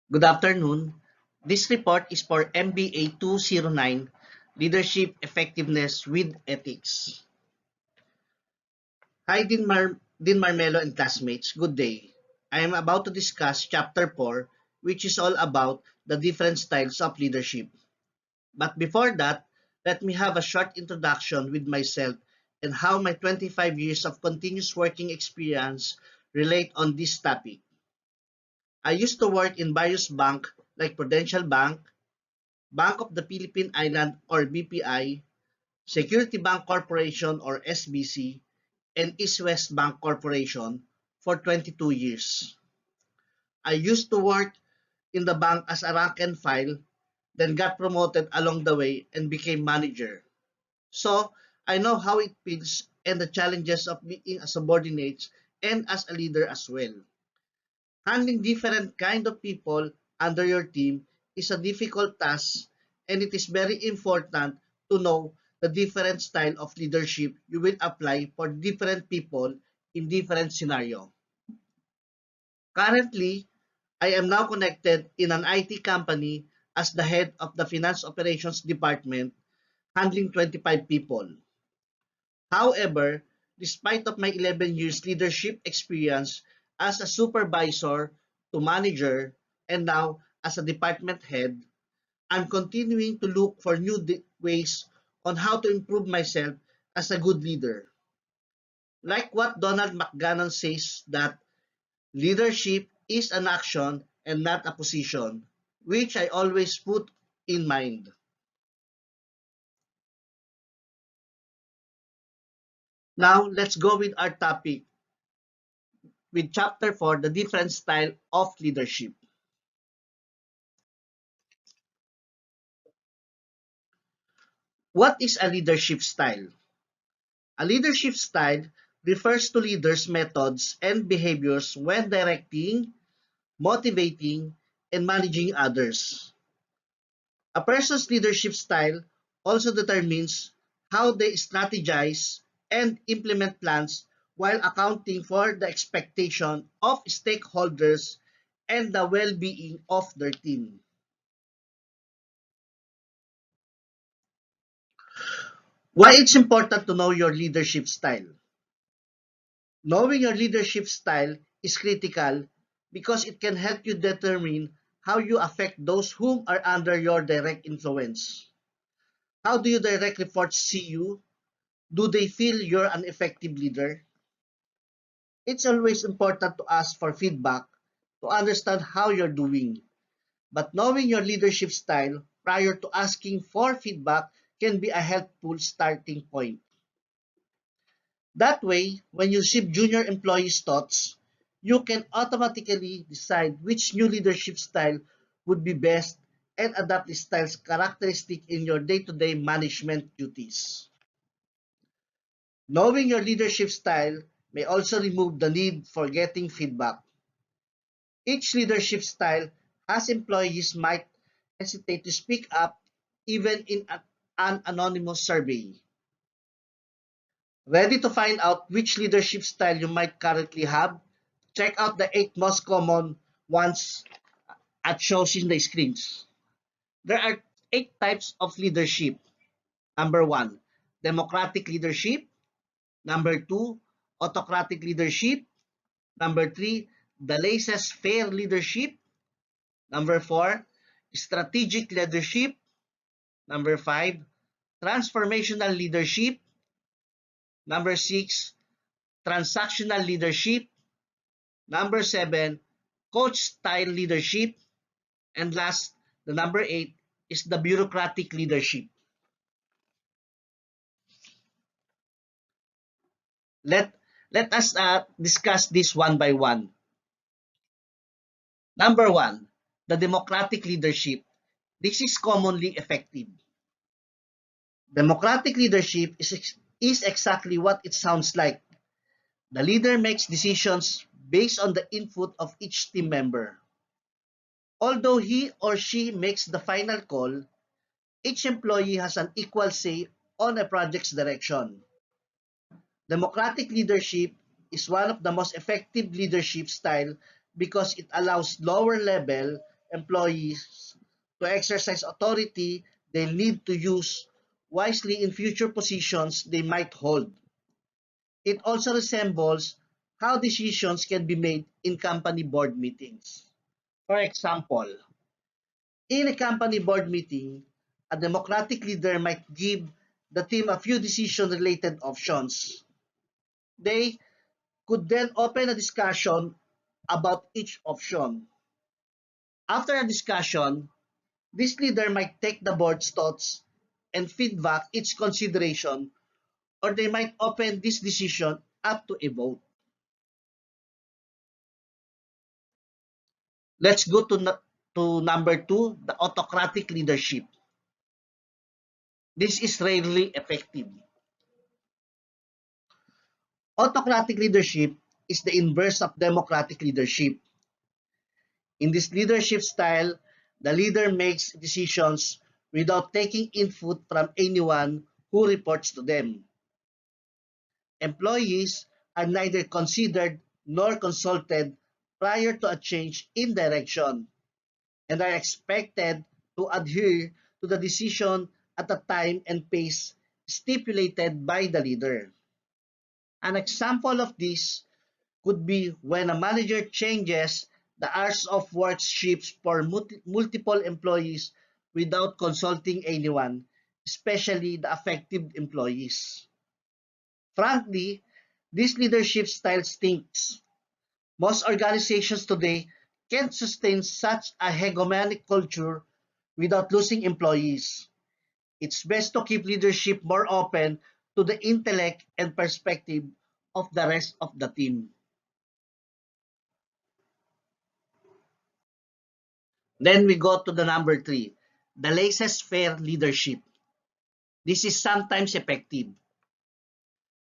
Good afternoon. This report is for MBA 209, Leadership Effectiveness with Ethics. Hi, Din Marmelo and classmates. Good day. I am about to discuss Chapter 4, which is all about the different styles of leadership. But before that, let me have a short introduction with myself and how my 25 years of continuous working experience relate on this topic. I used to work in various banks like Prudential Bank, Bank of the Philippine Island or BPI, Security Bank Corporation or SBC, and East West Bank Corporation for 22 years. I used to work in the bank as a rank and file, then got promoted along the way and became manager. So, I know how it feels and the challenges of being a subordinate and as a leader as well. Handling different kind of people under your team is a difficult task, and it is very important to know the different style of leadership you will apply for different people in different scenario. Currently, I am now connected in an IT company as the head of the finance operations department, handling 25 people. However, despite of my 11 years leadership experience as a supervisor to manager and now as a department head, I'm continuing to look for new ways on how to improve myself as a good leader. Like what Donald McGannon says that leadership is an action and not a position, which I always put in mind. Now, let's go with our topic with chapter 4, the different style of leadership. What is a leadership style? A leadership style refers to leaders' methods and behaviors when directing, motivating, and managing others. A person's leadership style also determines how they strategize and implement plans while accounting for the expectation of stakeholders and the well-being of their team. Why it's important to know your leadership style? Knowing your leadership style is critical because it can help you determine how you affect those whom are under your direct influence. How do your direct reports see you? Do they feel you're an effective leader? It's always important to ask for feedback to understand how you're doing. But knowing your leadership style prior to asking for feedback can be a helpful starting point. That way, when you receive junior employees' thoughts, you can automatically decide which new leadership style would be best and adapt the style's characteristic in your day-to-day management duties. Knowing your leadership style may also remove the need for getting feedback. Each leadership style has employees might hesitate to speak up even in an anonymous survey. Ready to find out which leadership style you might currently have? Check out the 8 most common ones at shows in the screens. There are 8 types of leadership. Number 1, democratic leadership. Number 2, autocratic leadership. Number 3, the laissez-faire leadership. Number 4, strategic leadership. Number 5, transformational leadership. Number 6, transactional leadership. Number 7, coach style leadership. And last, the number 8 is the bureaucratic leadership. Let, let us discuss this one by one. Number 1, the democratic leadership. This is commonly effective. Democratic leadership is exactly what it sounds like. The leader makes decisions based on the input of each team member. Although he or she makes the final call, each employee has an equal say on a project's direction. Democratic leadership is one of the most effective leadership style because it allows lower level employees to exercise authority they need to use wisely in future positions they might hold. It also resembles how decisions can be made in company board meetings. For example, in a company board meeting, a democratic leader might give the team a few decision-related options. They could then open a discussion about each option. After a discussion, this leader might take the board's thoughts and feedback its consideration, or they might open this decision up to a vote. Let's go to number two, the autocratic leadership. This is rarely effective. Autocratic leadership is the inverse of democratic leadership. In this leadership style, the leader makes decisions without taking input from anyone who reports to them. Employees are neither considered nor consulted prior to a change in direction and are expected to adhere to the decision at the time and pace stipulated by the leader. An example of this could be when a manager changes the hours of work shifts for multiple employees without consulting anyone, especially the affected employees. Frankly, this leadership style stinks. Most organizations today can't sustain such a hegemonic culture without losing employees. It's best to keep leadership more open to the intellect and perspective of the rest of the team. Then we go to the number three, the laissez-faire leadership. This is sometimes effective.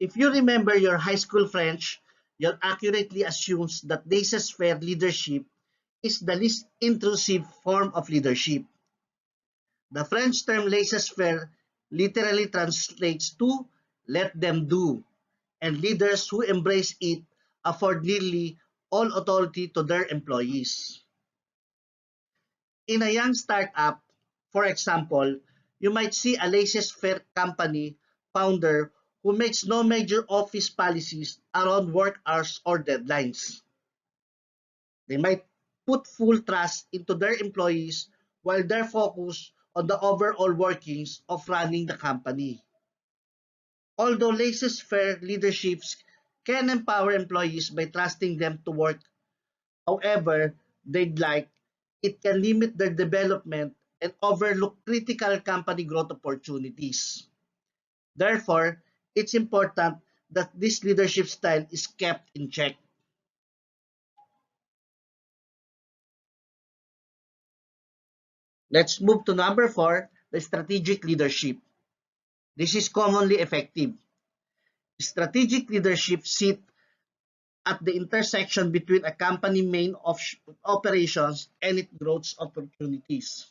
If you remember your high school French, you'll accurately assumes that laissez-faire leadership is the least intrusive form of leadership. The French term laissez-faire literally translates to let them do, and leaders who embrace it afford nearly all authority to their employees. In a young startup, for example, you might see a laissez-faire company founder who makes no major office policies around work hours or deadlines. They might put full trust into their employees while they're focused on the overall workings of running the company. Although laissez-faire leaderships can empower employees by trusting them to work however they'd like, it can limit their development and overlook critical company growth opportunities. Therefore, it's important that this leadership style is kept in check. Let's move to number four, the strategic leadership. This is commonly effective. Strategic leadership sits at the intersection between a company main operations and its growth opportunities.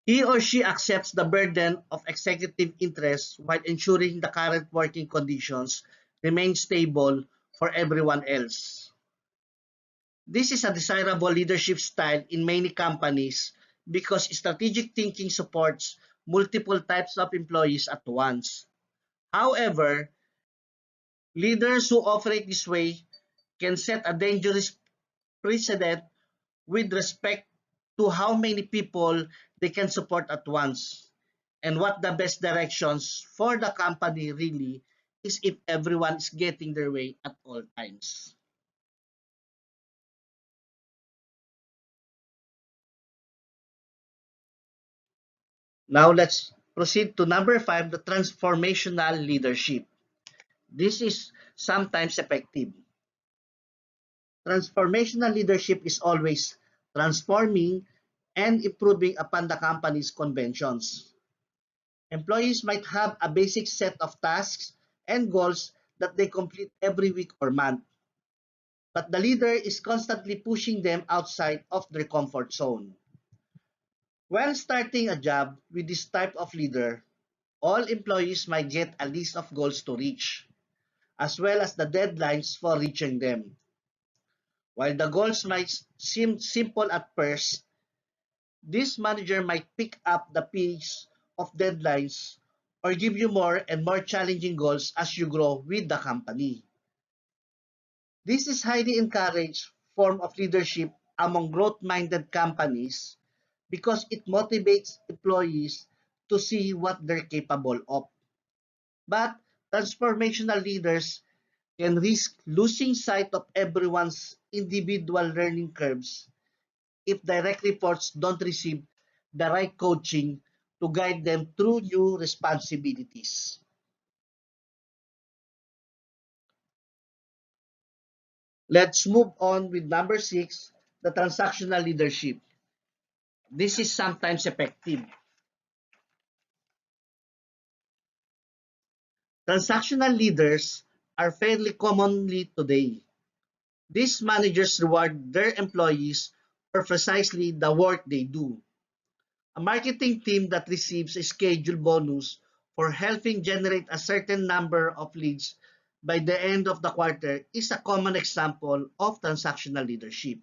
He or she accepts the burden of executive interests while ensuring the current working conditions remain stable for everyone else. This is a desirable leadership style in many companies because strategic thinking supports multiple types of employees at once. However, leaders who operate this way can set a dangerous precedent with respect to how many people they can support at once and what the best directions for the company really is if everyone is getting their way at all times. Now let's proceed to number five, the transformational leadership. This is sometimes effective. Transformational leadership is always transforming and improving upon the company's conventions. Employees might have a basic set of tasks and goals that they complete every week or month, but the leader is constantly pushing them outside of their comfort zone. When starting a job with this type of leader, all employees might get a list of goals to reach, as well as the deadlines for reaching them. While the goals might seem simple at first, this manager might pick up the pace of deadlines or give you more and more challenging goals as you grow with the company. This is highly encouraged form of leadership among growth-minded companies because it motivates employees to see what they're capable of. But transformational leaders can risk losing sight of everyone's individual learning curves if direct reports don't receive the right coaching to guide them through new responsibilities. Let's move on with number six, the transactional leadership. This is sometimes effective. Transactional leaders are fairly commonly today. These managers reward their employees for precisely the work they do. A marketing team that receives a scheduled bonus for helping generate a certain number of leads by the end of the quarter is a common example of transactional leadership.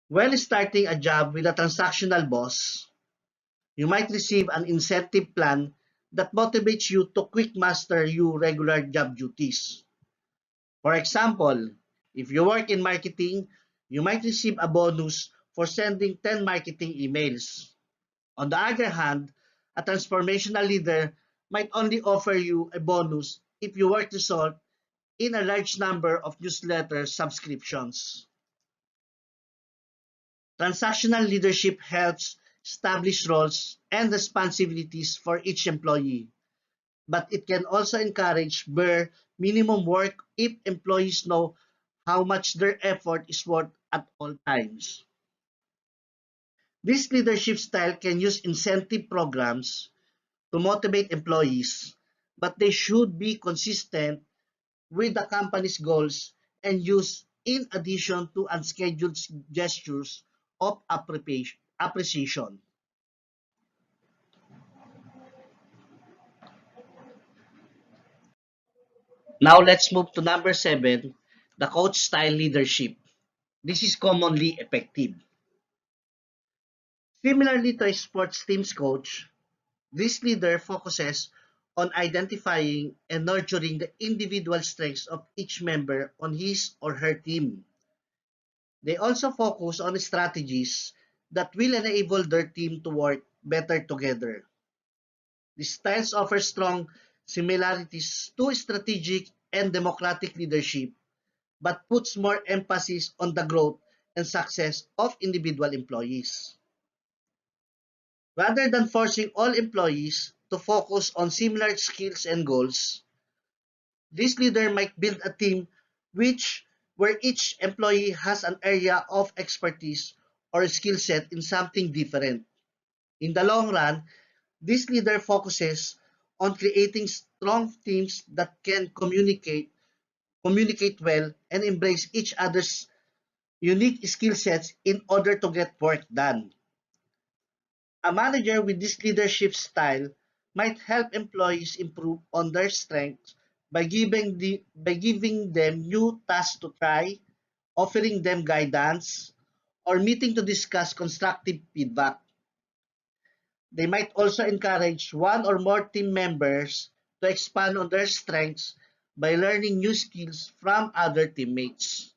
When starting a job with a transactional boss, you might receive an incentive plan that motivates you to quick master your regular job duties. For example, if you work in marketing, you might receive a bonus for sending 10 marketing emails. On the other hand, a transformational leader might only offer you a bonus if you were to result in a large number of newsletter subscriptions. Transactional leadership helps establish roles and responsibilities for each employee, but it can also encourage bare minimum work if employees know how much their effort is worth at all times. This leadership style can use incentive programs to motivate employees, but they should be consistent with the company's goals and used in addition to unscheduled gestures of appreciation. Now let's move to number seven, the coach style leadership. This is commonly effective. Similarly to a sports team's coach, this leader focuses on identifying and nurturing the individual strengths of each member on his or her team. They also focus on strategies that will enable their team to work better together. These styles offer strong similarities to strategic and democratic leadership, but puts more emphasis on the growth and success of individual employees. Rather than forcing all employees to focus on similar skills and goals, this leader might build a team which where each employee has an area of expertise or skill set in something different. In the long run, this leader focuses on creating strong teams that can communicate well, and embrace each other's unique skill sets in order to get work done. A manager with this leadership style might help employees improve on their strengths by giving them new tasks to try, offering them guidance, or meeting to discuss constructive feedback. They might also encourage one or more team members to expand on their strengths by learning new skills from other teammates.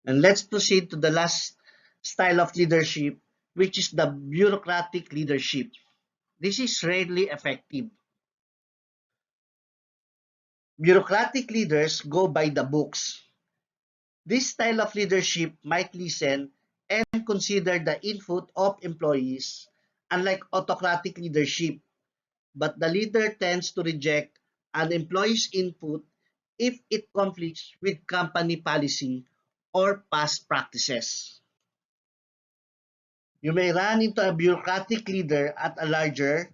And let's proceed to the last style of leadership, which is the bureaucratic leadership. This is rarely effective. Bureaucratic leaders go by the books. This style of leadership might listen and consider the input of employees, unlike autocratic leadership, but the leader tends to reject an employee's input if it conflicts with company policy or past practices. You may run into a bureaucratic leader at a larger,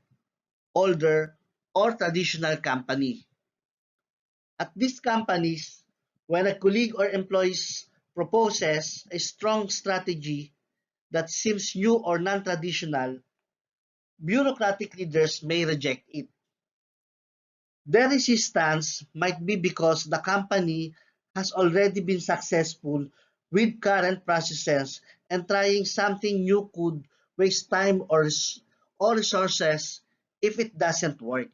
older, or traditional company. At these companies, when a colleague or employee proposes a strong strategy that seems new or non-traditional, Bureaucratic leaders may reject it. Their resistance might be because the company has already been successful with current processes and trying something new could waste time or resources if it doesn't work.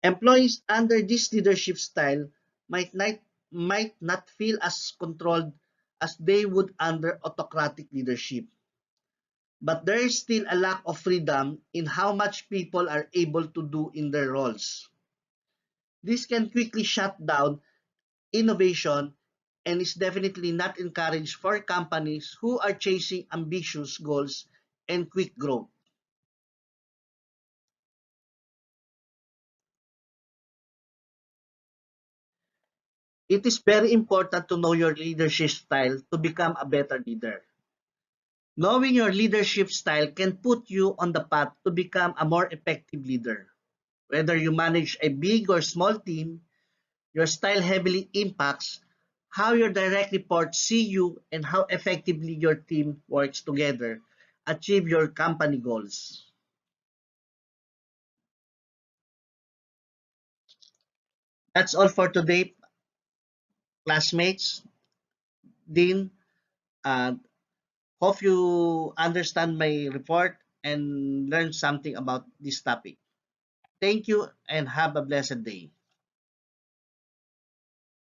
Employees under this leadership style might not feel as controlled as they would under autocratic leadership. But there is still a lack of freedom in how much people are able to do in their roles. This can quickly shut down innovation and is definitely not encouraged for companies who are chasing ambitious goals and quick growth. It is very important to know your leadership style to become a better leader. Knowing your leadership style can put you on the path to become a more effective leader. Whether you manage a big or small team, your style heavily impacts how your direct reports see you and how effectively your team works together achieve your company goals. That's all for today, classmates. Dean, uh, hope you understand my report and learn something about this topic. Thank you and have a blessed day.